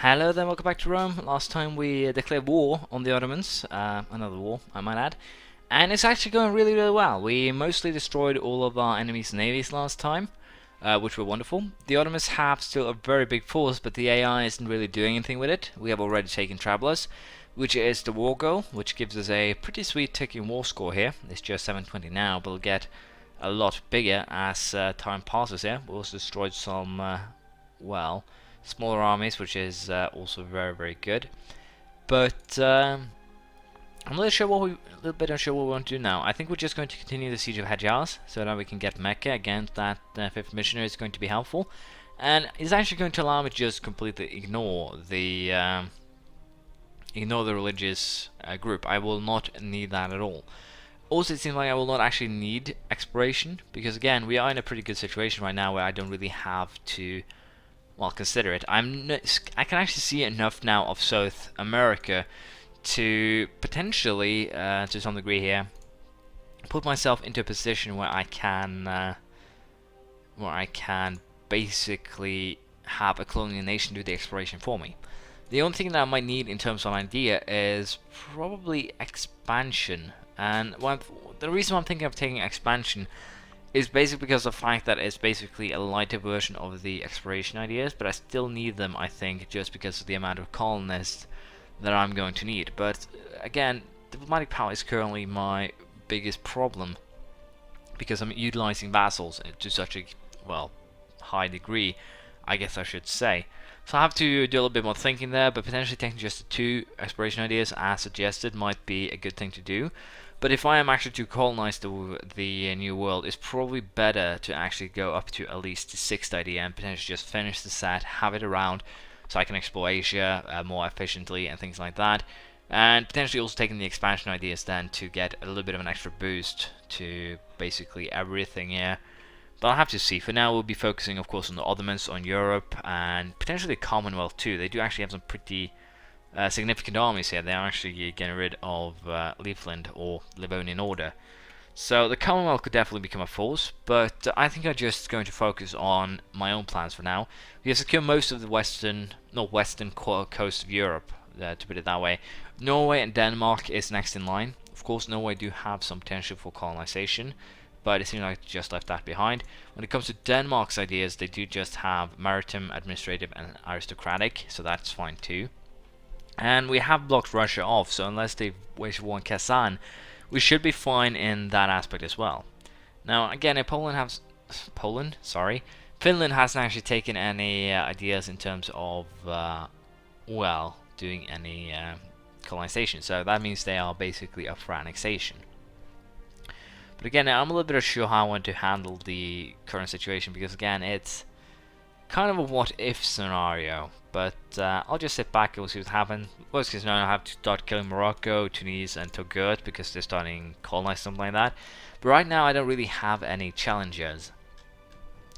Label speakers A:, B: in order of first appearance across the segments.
A: Hello there, welcome back to Rome. Last time we declared war on the Ottomans, another war I might add, and it's actually going really well. We mostly destroyed all of our enemies' navies last time, which were wonderful. The Ottomans have still a very big force, but the AI isn't really doing anything with it. We have already taken Travelers, which is the war goal, which gives us a pretty sweet ticking war score here. It's just 720 now, but it'll get a lot bigger as time passes here. We also destroyed some, well, smaller armies, which is also very good. But I'm a little bit unsure what we want to do now. I think we're just going to continue the siege of Hejaz, so that we can get Mecca against that fifth missionary is going to be helpful, and it's actually going to allow me to just completely ignore the religious group. I will not need that at all. Also, it seems like I will not actually need exploration, because again, we are in a pretty good situation right now where I don't really have to, well, consider it. I can actually see enough now of South America to potentially, to some degree here, put myself into a position where I can basically have a colonial nation do the exploration for me. The only thing that I might need in terms of an idea is probably expansion. And the reason I'm thinking of taking expansion is basically because of the fact that it's basically a lighter version of the exploration ideas, but I still need them, I think, just because of the amount of colonists that I'm going to need. But again, diplomatic power is currently my biggest problem, because I'm utilizing vassals to such a, well, high degree, I guess I should say. So I have to do a little bit more thinking there, but potentially taking just the 2 exploration ideas as suggested might be a good thing to do. But if I am actually to colonize the New World, it's probably better to actually go up to at least the 6th idea and potentially just finish the set, have it around, so I can explore Asia more efficiently and things like that. And potentially also taking the expansion ideas then to get a little bit of an extra boost to basically everything here. But I'll have to see. For now, we'll be focusing, of course, on the Ottomans, on Europe, and potentially the Commonwealth too. They do actually have some pretty significant armies here. They are actually getting rid of Livland or Livonian Order. So the Commonwealth could definitely become a force, but I think I'm just going to focus on my own plans for now. We have secured most of the western coast of Europe, to put it that way. Norway and Denmark is next in line. Of course, Norway do have some potential for colonization, but it seems like they just left that behind. When it comes to Denmark's ideas, they do just have maritime, administrative, and aristocratic, so that's fine too. And we have blocked Russia off, so unless they wage war on Kazan, we should be fine in that aspect as well. Now, again, if Finland hasn't actually taken any ideas in terms of, well, doing any colonization, so that means they are basically up for annexation. But again, I'm a little bit unsure how I want to handle the current situation, because again, it's kind of a what-if scenario. But I'll just sit back and we'll see what happens. Worst case scenario, I have to start killing Morocco, Tunisia, and Togut because they're starting colonize something like that. But right now, I don't really have any challenges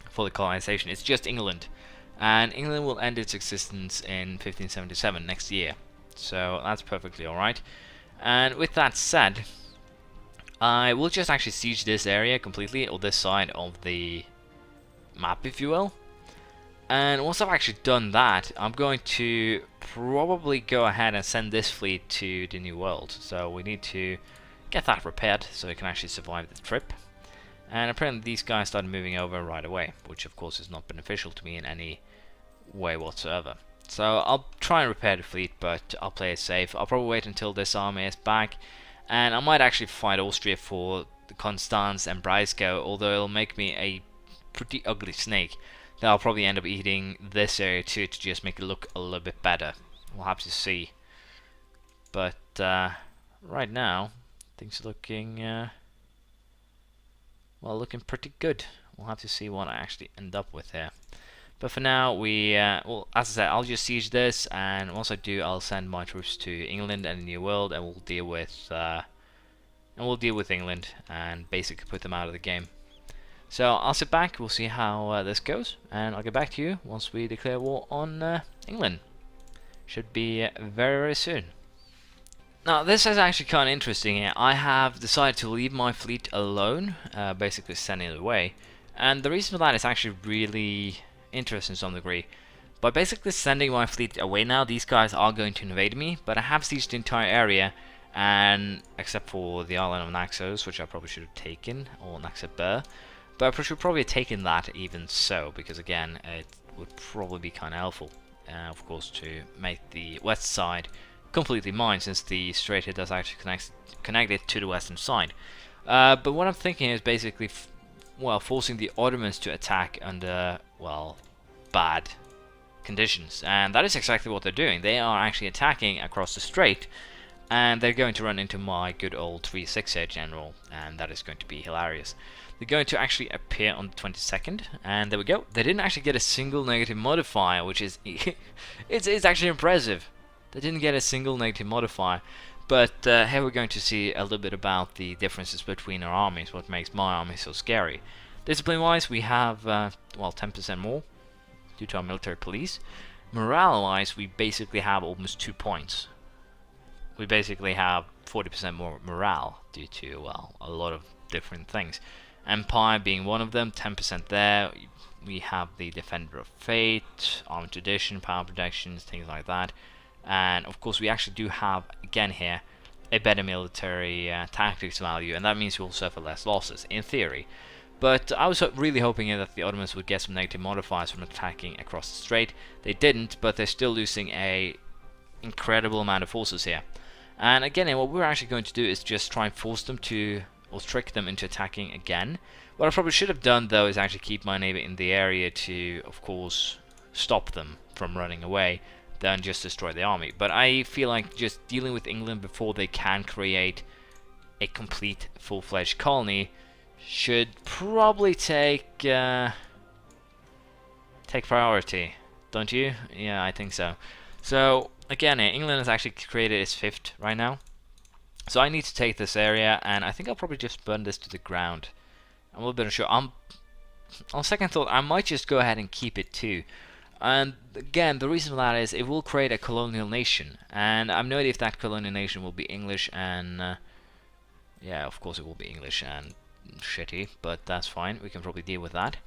A: for the colonization. It's just England, and England will end its existence in 1577 next year. So that's perfectly alright. And with that said, I will just actually siege this area completely, or this side of the map, if you will. And once I've actually done that, I'm going to probably go ahead and send this fleet to the New World. So we need to get that repaired so it can actually survive the trip. And apparently these guys started moving over right away, which of course is not beneficial to me in any way whatsoever. So I'll try and repair the fleet, but I'll play it safe. I'll probably wait until this army is back, and I might actually fight Austria for the Constance and Breisgau, although it'll make me a pretty ugly snake. I'll probably end up eating this area too to just make it look a little bit better. We'll have to see. But right now, things are looking well, looking pretty good. We'll have to see what I actually end up with here. But for now, well, as I said, I'll just siege this, and once I do, I'll send my troops to England and the New World, and we'll deal with England and basically put them out of the game. So I'll sit back, we'll see how this goes, and I'll get back to you once we declare war on England. Should be very soon. Now this is actually kind of interesting here. I have decided to leave my fleet alone, basically sending it away. And the reason for that is actually really interesting to some degree. by basically sending my fleet away now, these guys are going to invade me, but I have sieged the entire area, and except for the island of Naxos, which I probably should have taken, or Naxabur, but I should probably have taken that even so, because again, it would probably be kind of helpful, of course, to make the west side completely mine, since the strait here does actually connect it to the western side. But what I'm thinking is basically, well, forcing the Ottomans to attack under, well, bad conditions, and that is exactly what they're doing. They are actually attacking across the strait, and they're going to run into my good old 3-6 here general, and that is going to be hilarious. They're going to actually appear on the 22nd, and there we go. They didn't actually get a single negative modifier, which is it's actually impressive. They didn't get a single negative modifier, but here we're going to see a little bit about the differences between our armies, what makes my army so scary. Discipline-wise, we have well, 10% more due to our military police. Morale-wise, we basically have almost 2 points. We basically have 40% more morale due to, well, a lot of different things. Empire being one of them, 10% there. We have the Defender of Fate, Armed Tradition, Power Protections, things like that. And of course we actually do have, again here, a better military tactics value, and that means we'll suffer less losses, in theory. But I was really hoping that the Ottomans would get some negative modifiers from attacking across the strait. They didn't, but they're still losing a incredible amount of forces here. And again, what we're actually going to do is just try and force them to, or trick them into attacking again. What I probably should have done though is actually keep my neighbor in the area to, of course, stop them from running away, than just destroy the army. But I feel like just dealing with England before they can create a complete full-fledged colony should probably take priority, don't you? Yeah, I think so. So again, England has actually created its 5th right now, so I need to take this area, and I think I'll probably just burn this to the ground. I'm a little bit unsure. On second thought, I might just go ahead and keep it too. And again, the reason for that is it will create a colonial nation, and I'm not if that colonial nation will be English and yeah, of course it will be English and shitty, but that's fine, we can probably deal with that.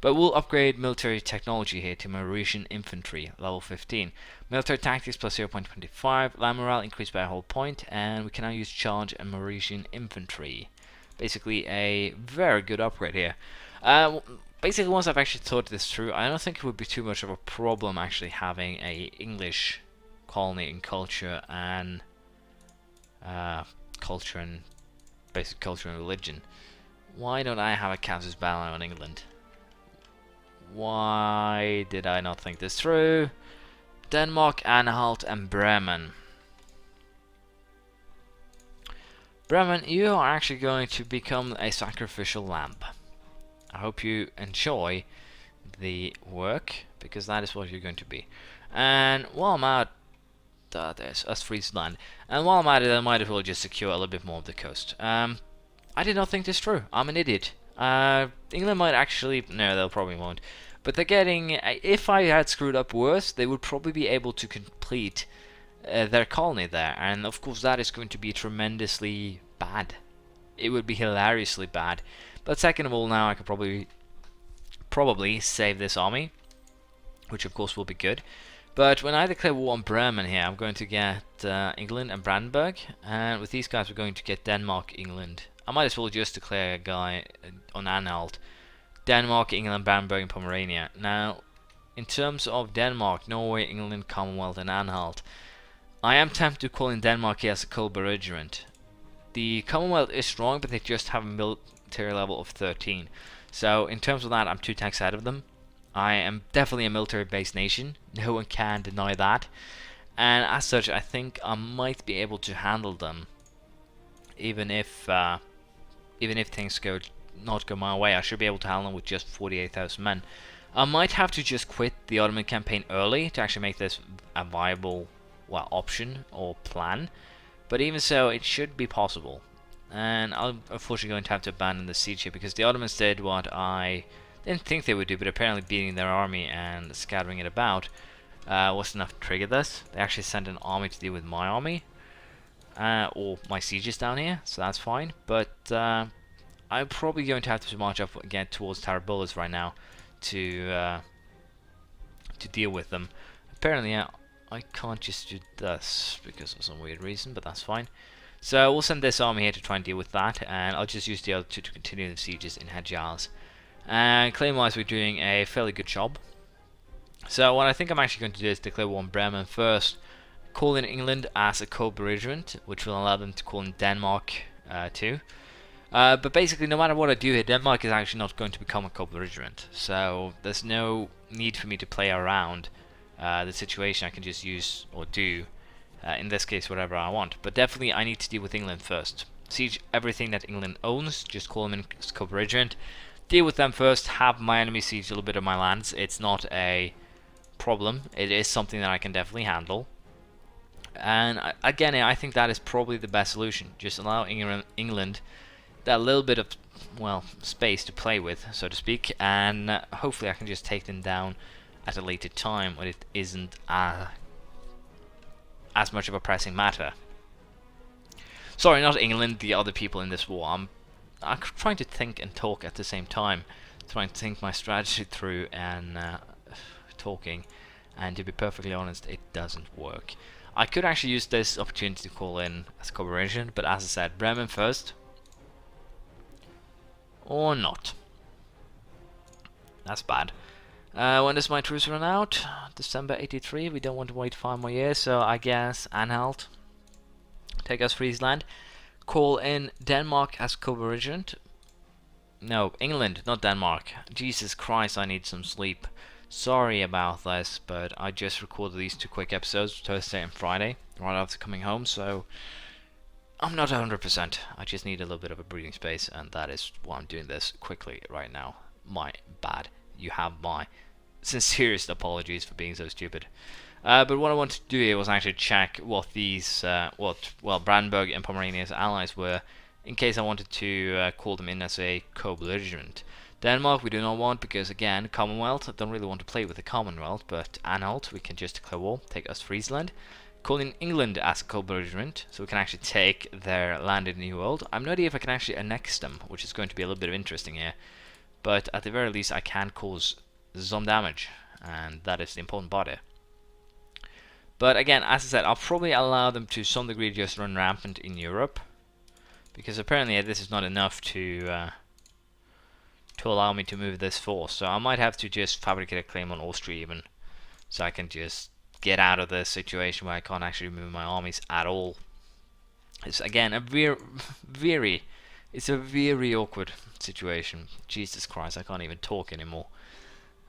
A: But we'll upgrade military technology here to Mauritian infantry, level 15. Military tactics plus 0.25, land morale increased by a whole point, and we can now use charge and Mauritian infantry. Basically a very good upgrade here. Basically, once I've actually thought this through, I don't think it would be too much of a problem actually having a English colony in culture and basic culture and religion. Why don't I have a casus belli on England? Why did I not think this through? Denmark, Anhalt, and Bremen. Bremen, you are actually going to become a sacrificial lamb. I hope you enjoy the work, because that is what you're going to be. And while I'm out, there's Friesland. And while I'm at it, I might as well just secure a little bit more of the coast. I did not think this through. I'm an idiot. England might actually, no, they probably won't. But they're getting, if I had screwed up worse, they would probably be able to complete their colony there. And of course that is going to be tremendously bad. It would be hilariously bad. But second of all, now I could probably save this army, which of course will be good. But when I declare war on Bremen here, I'm going to get England and Brandenburg, and with these guys we're going to get Denmark, England. I might as well just declare a guy on Anhalt. Denmark, England, Brandenburg, and Pomerania. Now, in terms of Denmark, Norway, England, Commonwealth, and Anhalt, I am tempted to call in Denmark here as a co-belligerent. The Commonwealth is strong, but they just have a military level of 13. So in terms of that, I'm 2 tanks ahead of them. I am definitely a military-based nation. No one can deny that. And as such, I think I might be able to handle them, even if things not go my way. I should be able to handle them with just 48,000 men. I might have to just quit the Ottoman campaign early to actually make this a viable, well, option or plan. But even so, it should be possible. And I'm unfortunately going to have to abandon the siege here, because the Ottomans did what I didn't think they would do, but apparently beating their army and scattering it about was enough to trigger this. They actually sent an army to deal with my army, or my sieges down here, so that's fine. But I'm probably going to have to march up again towards Tarabulus right now to to deal with them. Apparently, I can't just do this because of some weird reason, but that's fine. So we'll send this army here to try and deal with that, and I'll just use the other two to continue the sieges in Hejaz. And claim-wise, we're doing a fairly good job. So what I think I'm actually going to do is declare war on Bremen first, call in England as a co-belligerent, which will allow them to call in Denmark too. But basically, no matter what I do here, Denmark is actually not going to become a co-belligerent. So there's no need for me to play around the situation. I can just use or do, in this case, whatever I want. But definitely, I need to deal with England first. Siege everything that England owns, just call them in as co-belligerent. Deal with them first, have my enemy siege a little bit of my lands. It's not a problem. It is something that I can definitely handle. And again, I think that is probably the best solution. Just allow England that little bit of, well, space to play with, so to speak, and hopefully I can just take them down at a later time when it isn't as much of a pressing matter. Sorry, not England, the other people in this war. I'm trying to think and talk at the same time, trying to think my strategy through and talking, and to be perfectly honest, it doesn't work. I could actually use this opportunity to call in as a cooperation, but as I said, Bremen first. Or not. That's bad. When does my truce run out? December 83. We don't want to wait 5 more years, so I guess Anhalt. Take us Friesland. Call in Denmark as co-belligerent. No, England, not Denmark. Jesus Christ, I need some sleep. Sorry about this, but I just recorded these 2 quick episodes, Thursday and Friday, right after coming home, so I'm not 100%. I just need a little bit of a breathing space, and that is why I'm doing this quickly right now. My bad. You have my sincerest apologies for being so stupid. But what I wanted to do here was actually check what these, Brandenburg and Pomerania's allies were, in case I wanted to call them in as a co-belligerent. Denmark we do not want because, again, Commonwealth. I don't really want to play with the Commonwealth, but Anhalt we can just declare war, take Ostfriesland. Call in England as a co-belligerent, so we can actually take their land in the New World. I'm not sure if I can actually annex them, which is going to be a little bit of interesting here. But at the very least, I can cause some damage, and that is the important part here. But again, as I said, I'll probably allow them to some degree just run rampant in Europe, because apparently this is not enough to allow me to move this force. So I might have to just fabricate a claim on Austria even, so I can just get out of this situation where I can't actually move my armies at all. It's again a very awkward situation. Jesus Christ, I can't even talk anymore.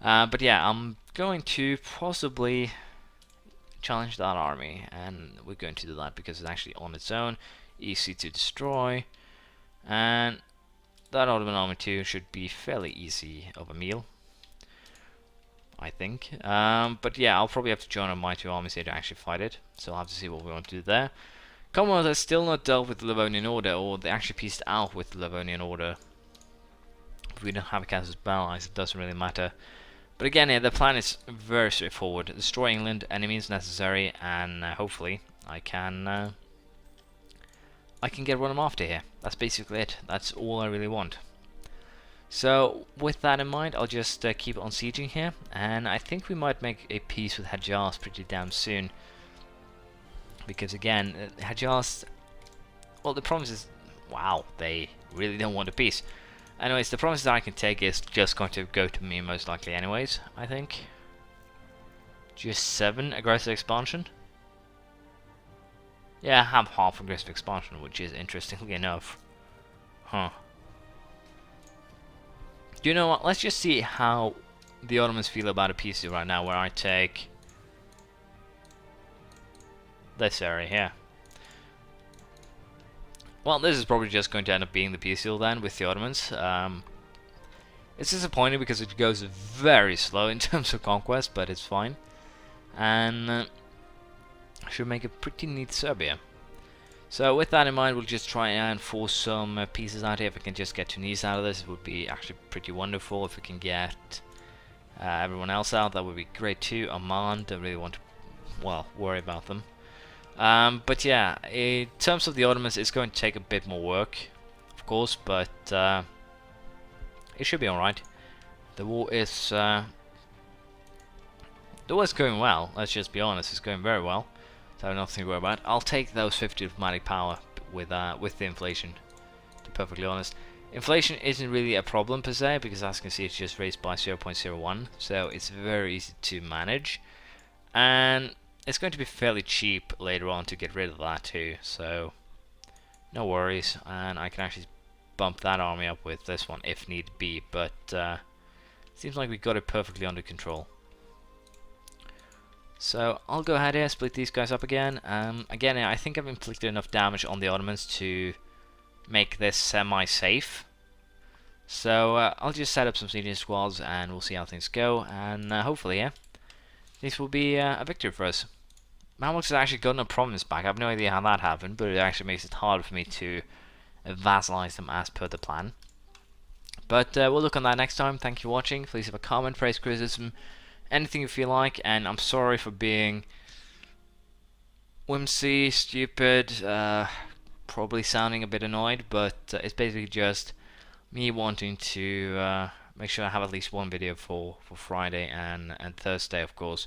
A: But yeah, I'm going to possibly challenge that army, and we're going to do that because it's actually on its own, easy to destroy, and that Ottoman army too should be fairly easy of a meal, I think. But yeah, I'll probably have to join on my 2 armies here to actually fight it, so I'll have to see what we want to do there. Commonwealth has still not dealt with the Livonian Order, or they actually pieced out with the Livonian Order. If we don't have a casus belli, it doesn't really matter. But again, yeah, the plan is very straightforward. Destroy England, enemies necessary, and hopefully I can get what I'm after here. That's basically it. That's all I really want. So with that in mind, I'll just keep on sieging here, and I think we might make a peace with Hejaz pretty damn soon. Because again, Hejaz, well, the problem is, wow, they really don't want a peace. Anyways, the promise that I can take is just going to go to me most likely anyways, I think. Just 7 aggressive expansion. Yeah, I have half aggressive expansion, which is interestingly enough. Huh. Do you know what? Let's just see how the Ottomans feel about a peace deal right now, where I take this area here. Well, this is probably just going to end up being the peace deal then with the Ottomans. It's disappointing because it goes very slow in terms of conquest, but it's fine. And should make a pretty neat Serbia. So with that in mind, we'll just try and force some pieces out here. If we can just get Tunisia out of this, it would be actually pretty wonderful. If we can get everyone else out, that would be great too. Oman, don't really want to, well, worry about them. But yeah, in terms of the Ottomans, it's going to take a bit more work, of course, but it should be alright. The war is The war's going well, let's just be honest, it's going very well. So nothing to worry about. I'll take those 50 diplomatic power with the inflation, to be perfectly honest. Inflation isn't really a problem per se, because as you can see it's just raised by 0.01, so it's very easy to manage. And it's going to be fairly cheap later on to get rid of that too, so no worries. And I can actually bump that army up with this one if need be, but seems like we got it perfectly under control. So I'll go ahead here, split these guys up again. Again, I think I've inflicted enough damage on the Ottomans to make this semi-safe. So I'll just set up some siege squads and we'll see how things go. And hopefully, yeah, this will be a victory for us. Mamluks has actually gotten a province back. I have no idea how that happened, but it actually makes it harder for me to vassalize them as per the plan. But we'll look on that next time. Thank you for watching. Please have a comment, praise, criticism, anything you feel like, and I'm sorry for being whimsy, stupid, probably sounding a bit annoyed, but it's basically just me wanting to make sure I have at least one video for Friday and Thursday, of course,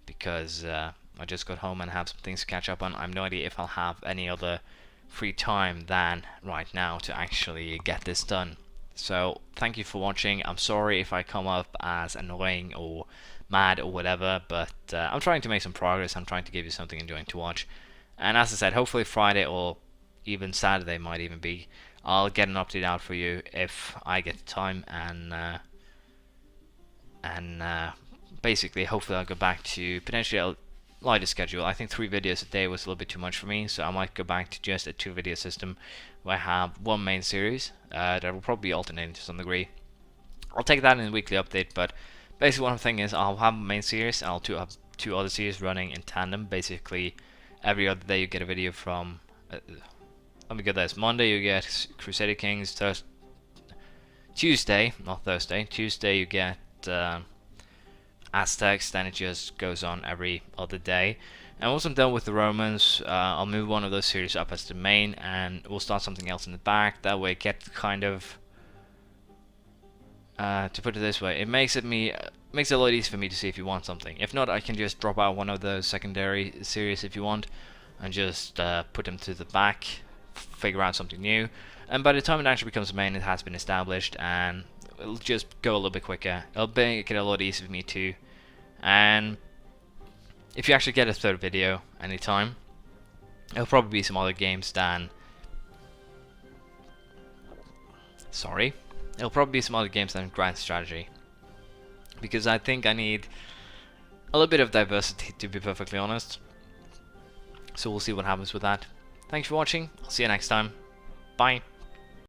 A: because I just got home and have some things to catch up on. I have no idea if I'll have any other free time than right now to actually get this done. So thank you for watching. I'm sorry if I come up as annoying or mad or whatever, but I'm trying to make some progress. I'm trying to give you something enjoying to watch. And as I said, hopefully Friday or even Saturday might even be, I'll get an update out for you if I get the time, and basically hopefully I'll go back to potentially a lighter schedule. I think 3 videos a day was a little bit too much for me, so I might go back to just a 2-video system where I have one main series that will probably be alternating to some degree. I'll take that in a weekly update, but basically what I'm thinking is I'll have a main series and I'll have 2 other series running in tandem. Basically every other day you get a video from let me get this. Monday you get Crusader Kings, Tuesday, not Thursday, Tuesday you get Aztecs, then it just goes on every other day. And once I'm done with the Romans, I'll move one of those series up as the main, and we'll start something else in the back. That way, get kind of to put it this way, it makes it a lot easier for me to see if you want something. If not, I can just drop out one of those secondary series if you want, and just put them to the back, figure out something new. And by the time it actually becomes main, it has been established, and it'll just go a little bit quicker. It'll make it a lot easier for me too. And if you actually get a 3rd video anytime, it'll probably be some other games than Grand Strategy, because I think I need a little bit of diversity, to be perfectly honest. So we'll see what happens with that. Thanks for watching. I'll see you next time. Bye.